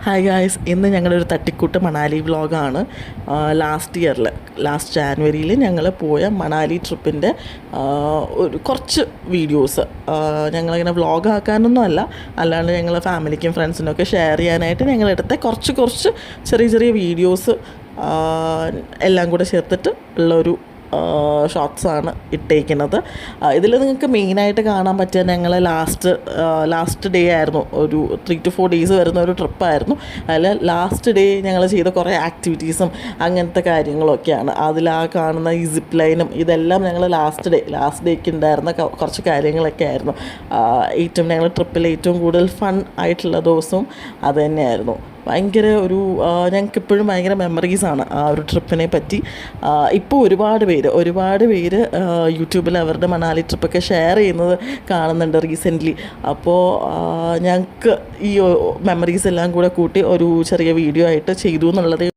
Hi guys, ഇന്ന് ഞങ്ങളുടെ ഒരു തട്ടിക്കൂട്ട് മണാലി വ്ളോഗാണ്. ലാസ്റ്റ് ജാനുവരിയിൽ ഞങ്ങൾ പോയ മണാലി ട്രിപ്പിൻ്റെ കുറച്ച് വീഡിയോസ് ഞങ്ങളിങ്ങനെ വ്ളോഗ് ആക്കാനൊന്നും അല്ലാണ്ട് ഞങ്ങൾ ഫാമിലിക്കും ഫ്രണ്ട്സിനൊക്കെ ഷെയർ ചെയ്യാനായിട്ട് ഞങ്ങളെടുത്ത കുറച്ച് ചെറിയ ചെറിയ വീഡിയോസ് എല്ലാം കൂടെ ചേർത്തിട്ട് ഉള്ളൊരു ഷോർട്സാണ് ഇട്ടേക്കുന്നത്. ഇതിൽ നിങ്ങൾക്ക് മെയിനായിട്ട് കാണാൻ പറ്റുക ഞങ്ങൾ ലാസ്റ്റ് ഡേ ആയിരുന്നു. ഒരു 3 to 4 days വരുന്ന ഒരു ട്രിപ്പായിരുന്നു. അതിൽ ലാസ്റ്റ് ഡേ ഞങ്ങൾ ചെയ്ത കുറേ ആക്ടിവിറ്റീസും അങ്ങനത്തെ കാര്യങ്ങളൊക്കെയാണ്. അതിൽ ആ കാണുന്ന ഈ സിപ്പ് ലൈനും ഇതെല്ലാം ഞങ്ങൾ ലാസ്റ്റ് ഡേക്ക് ഉണ്ടായിരുന്ന കുറച്ച് കാര്യങ്ങളൊക്കെ ആയിരുന്നു. ഞങ്ങൾ ട്രിപ്പിൽ ഏറ്റവും കൂടുതൽ ഫൺ ആയിട്ടുള്ള ദിവസവും അത് തന്നെയായിരുന്നു. ഭയങ്കര ഞങ്ങൾക്കിപ്പോഴും ഭയങ്കര മെമ്മറീസാണ് ആ ഒരു ട്രിപ്പിനെ പറ്റി. ഇപ്പോൾ ഒരുപാട് പേര് യൂട്യൂബിൽ അവരുടെ മണാലി ട്രിപ്പൊക്കെ ഷെയർ ചെയ്യുന്നത് കാണുന്നുണ്ട് റീസെൻ്റ്ലി. അപ്പോൾ ഞങ്ങൾക്ക് ഈ മെമ്മറീസ് എല്ലാം കൂടെ കൂട്ടി ഒരു ചെറിയ വീഡിയോ ആയിട്ട് ചെയ്തു എന്നുള്ളത്